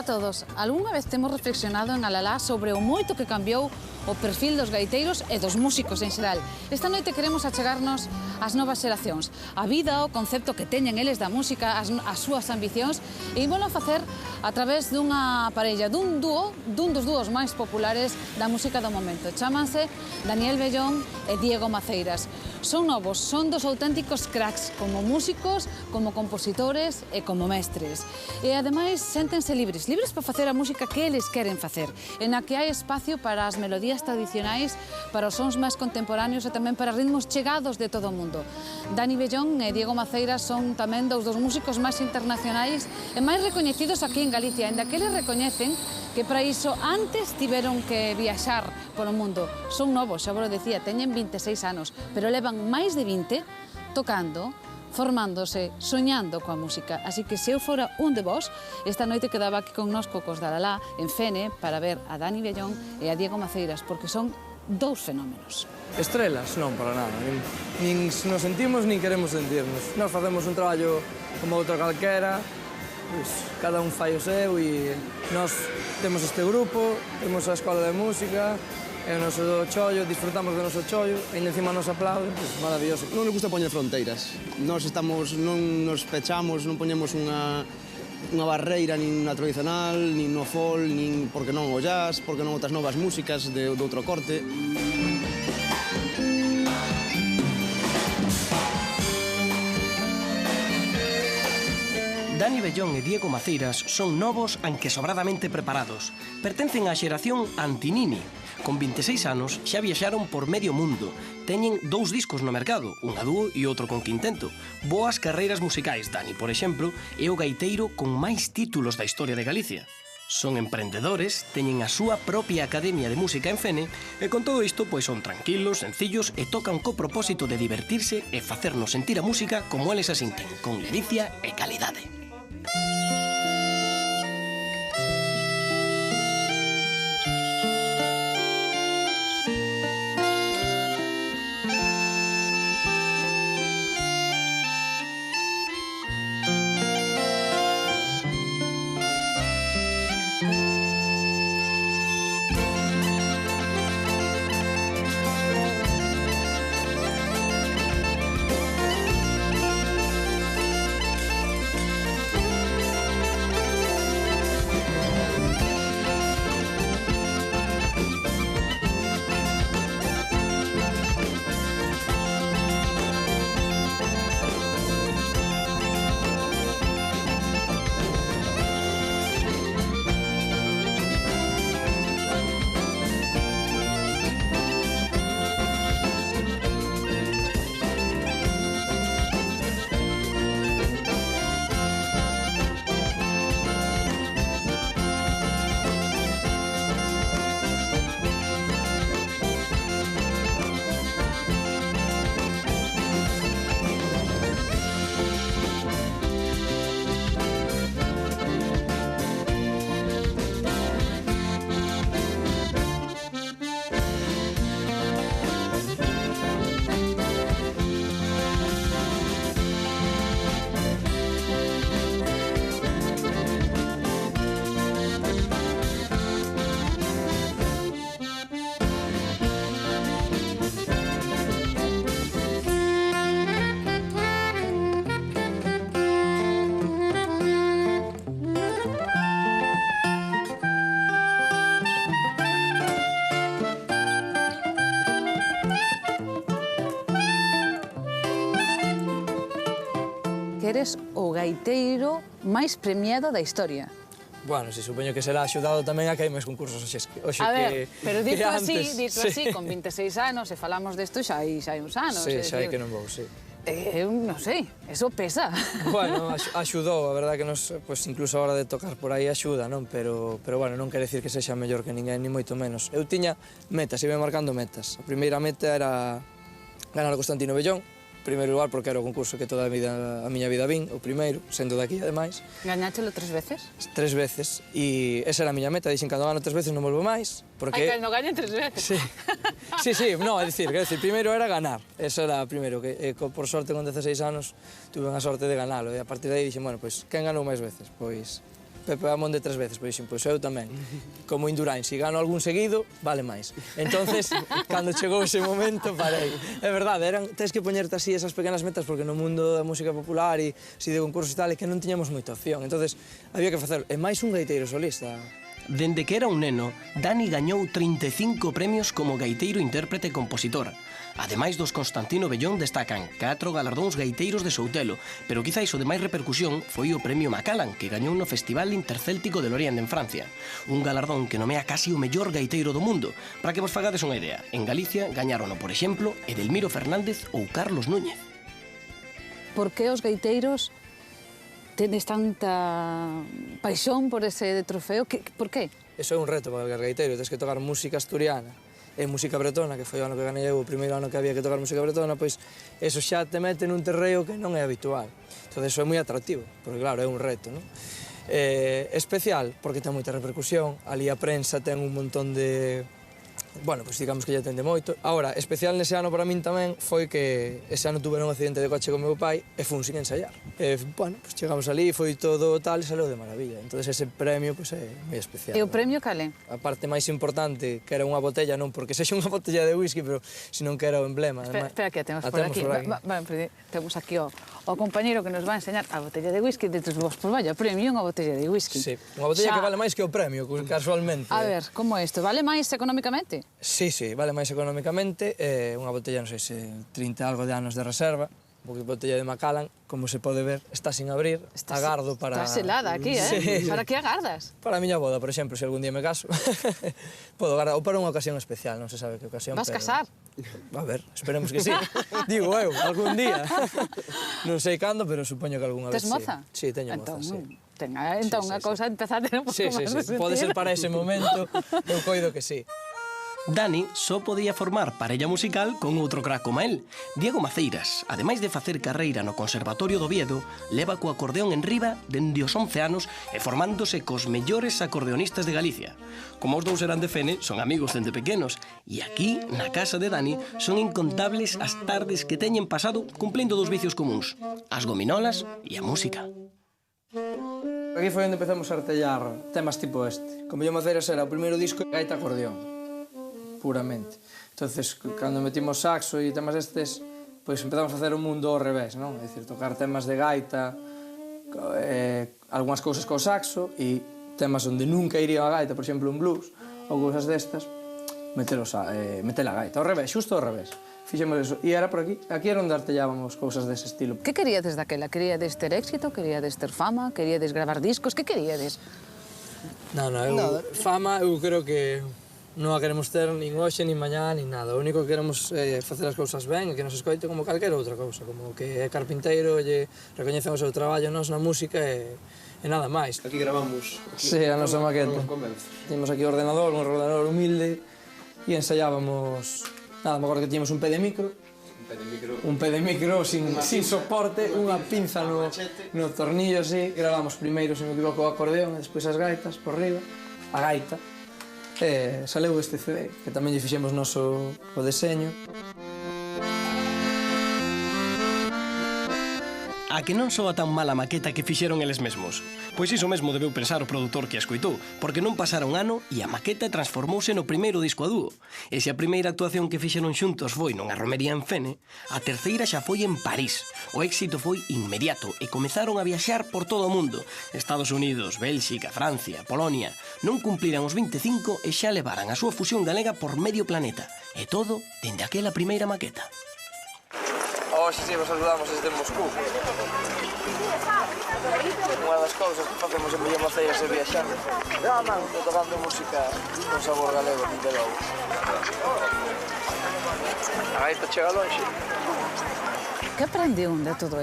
Ola a todos. Algúnha vez temos reflexionado en Alalá sobre o moito que cambiou o perfil dos gaiteiros e dos músicos en xeral. Esta noite queremos achegarnos ás novas xeracións, a vida, o concepto que teñen eles da música, as súas ambicións, e ímolo facer a través dunha parella, dun dos dúos máis populares da música do momento. Chámanse Daniel Bellón e Diego Maceiras. Son novos, son dos auténticos cracks, como músicos, como compositores e como mestres. E ademais séntense libres para facer a música que eles queren facer, en a que hai espacio para as melodías tradicionais, para os sons máis contemporáneos e tamén para ritmos chegados de todo o mundo. Dani Bellón e Diego Maceiras son tamén dous dos músicos máis internacionais e máis recoñecidos aquí en Galicia, ainda que eles recoñecen que para iso antes tiveron que viaxar polo mundo. Son novos, xa vos lo decía, teñen 26 anos, pero levan máis de 20 tocando, formándose, soñando coa música. Así que se eu fora un de vos, esta noite quedaba aquí connosco cos da Alalá, en Fene, para ver a Dani Bellón e a Diego Maceiras, porque son dous fenómenos. Estrelas? Non, para nada. Nin nos sentimos, nin queremos sentirnos. Nós facemos un traballo como outro calquera, cada un fai o seu e nós temos este grupo, temos a escola de música, é o noso chollo, disfrutamos do noso chollo, e encima nos aplauden, pois maravilloso. Non nos gusta poñer fronteiras. Nós non nos pechamos, non poñemos unha barreira nin na tradicional, nin no folk, nin porque non o jazz, porque non outras novas músicas de outro corte. Dani Bellón e Diego Maceiras son novos aunque sobradamente preparados. Pertencen á xeración Antinini. Con 26 anos xa viaxaron por medio mundo. Teñen 2 discos no mercado, un a dúo e outro con quintento. Boas carreiras musicais. Dani, por exemplo, é o gaiteiro con máis títulos da historia de Galicia. Son emprendedores, teñen a súa propia academia de música en Fene e con todo isto pois son tranquilos, sencillos e tocan co propósito de divertirse e facernos sentir a música como eles a sinten, con ledicia e calidade. Eres o gaiteiro máis premiado da historia. Bueno, si supoño que será axudado tamén a que hai máis concursos hoxe a ver, pero dito antes. así, con 26 anos, se falamos desto xa hai uns anos. Sí, xa hai que non vou, sí. Eu non sei, eso pesa. Bueno, axudou, a verdade que nos, pues, incluso a hora de tocar por aí axuda, non? Pero bueno, non quere decir que sexa mellor que ninguén, ni moito menos. Eu tiña metas, iba marcando metas. A primeira meta era ganar o Constantino Bellón, primeiro lugar porque era o concurso que toda a miña vida vin, o primeiro, sendo daqui, ademais. Gañáchelo 3 veces? 3 veces, e esa era a miña meta, dixen, cando gano 3 veces non volvo máis, porque... Ai, cando gañen 3 veces? Sí, no, é dicir, primeiro era ganar, eso era o primeiro, que por sorte con 16 anos tuve a sorte de ganalo, e a partir de aí dixen, bueno, pois, quen ganou máis veces? Pois Pepe Amonde 3 veces, por exemplo, eu tamén. Como Indurain, se gano algún seguido, vale máis. Entonces, cando chegou ese momento, parei. É verdade, tens que poñerte así esas pequenas metas, porque no mundo da música popular e así de concursos e tal, é que non tiñamos moita opción. Entonces, había que facelo. E máis un gaiteiro solista. Dende que era un neno, Dani gañou 35 premios como gaiteiro, intérprete e compositor. Ademais dos Constantino Bellón destacan 4 galardóns gaiteiros de Soutelo, pero quizá iso de máis repercusión foi o premio Macallan, que gañou no Festival Intercéltico de Lorient en Francia. Un galardón que nomea casi o mellor gaiteiro do mundo. Para que vos fagades unha idea, en Galicia gañarono, por exemplo, Edelmiro Fernández ou Carlos Núñez. Por que os gaiteiros tedes tanta paixón por ese trofeo? Por qué? Eso é un reto para o gaiteiro, tens que tocar música asturiana e música bretona, que foi o ano que ganei eu, o primeiro ano que había que tocar música bretona, pois eso xa te mete nun terreo que non é habitual. Entón, eso é moi atractivo, porque claro, é un reto, non? Especial, porque ten moita repercusión, ali a prensa ten un montón de... Bueno, pois digamos que lle tende moito. Ahora, especial nese ano para min tamén foi que ese ano tuve un accidente de coche con meu pai e fun sin ensaiar. Bueno, pois chegamos ali, foi todo tal e saleu de maravilla. Entón ese premio pois é moi especial. E o premio cale? A parte máis importante, que era unha botella, non porque sexa unha botella de whisky, pero senón que era o emblema. Espera que a temos por aquí. Temos aquí o compañeiro que nos va a enseñar a botella de whisky, detres vos, pois vaya, premio unha botella de whisky. Sí, unha botella que vale máis que o premio, casualmente. A ver, como é isto? Vale máis económicamente? Sí, vale máis económicamente, unha botella, non sei se 30 algo de anos de reserva, unha botella de Macallan, como se pode ver, está sin abrir, agardo para... Está selada aquí, Sí. Para que agardas? Para a miña boda, por exemplo, se algún día me caso, podo agardar, ou para unha ocasión especial, non se sabe que ocasión, Vas casar? A ver, esperemos que sí. Digo eu, algún día. Non sei cando, pero supoño que algunha vez sí. Tes moza? Sí, teño moza, sí. Entón, unha cousa empezar a ter un pouco máis de sentido. Pode ser para ese momento, eu coido que sí. Dani só podía formar parella musical con outro crack como el, Diego Maceiras. Ademais de facer carreira no Conservatorio do Oviedo, leva co acordeón en riba dende os 11 anos e formándose cos mellores acordeonistas de Galicia. Como os dous eran de Fene, son amigos dende pequenos, e aquí, na casa de Dani, son incontables as tardes que teñen pasado cumplindo dos vicios comuns, as gominolas e a música. Aquí foi onde empezamos a artellar temas tipo este. Como Diego Maceiras era o primeiro disco de gaita acordeón, puramente. Entonces, cando metimos saxo e temas estes, pois empezamos a facer o mundo ao revés, non? É dicir, tocar temas de gaita, algunhas cousas co saxo e temas onde nunca iría a gaita, por exemplo, un blues ou cousas destas, metela a gaita, ao revés, xusto ao revés. Fixemos eso, e era por aquí era onde artellábamos cousas dese estilo. Que queríades daquela? Queríades ter éxito? Queríades ter fama? Queríades gravar discos? Que queríades? Non, fama, eu creo que non a queremos ter nin hoxe, nin mañá, nin nada. O único que queremos é facer as cousas ben e que nos escoite como calquera outra cousa, como que é carpinteiro, lle recoñecen o seu traballo nos na música e nada máis. Aquí gravamos. Sí, a nosa maqueta. Tínhamos aquí o ordenador, un ordenador humilde e ensaiábamos... Nada, me acordo que tiñamos un pé de micro, sin soporte, unha pinza no tornillo, así. Gravamos primeiro, se me equivoco, o acordeón e despois as gaitas por riba, a gaita. Saleu este CD, que tamén lle fixemos noso o deseño. A que non soa tan mala maqueta que fixeron eles mesmos? Pois iso mesmo debeu pensar o produtor que a escoitou, porque non pasara un ano e a maqueta transformouse no primeiro disco a dúo. E se a primeira actuación que fixeron xuntos foi nunha romería en Fene, a terceira xa foi en París. O éxito foi inmediato e comezaron a viaxar por todo o mundo. Estados Unidos, Bélxica, Francia, Polonia. Non cumpliran os 25 e xa levaran a súa fusión galega por medio planeta. E todo dende aquela primeira maqueta. Hoxe si vos saludamos desde Moscú. Unha das cousas que facemos en Diego Maceiras é viaxar. Tocando música con sabor galego, de logo. A gaita chega longe. Que aprendeu de todo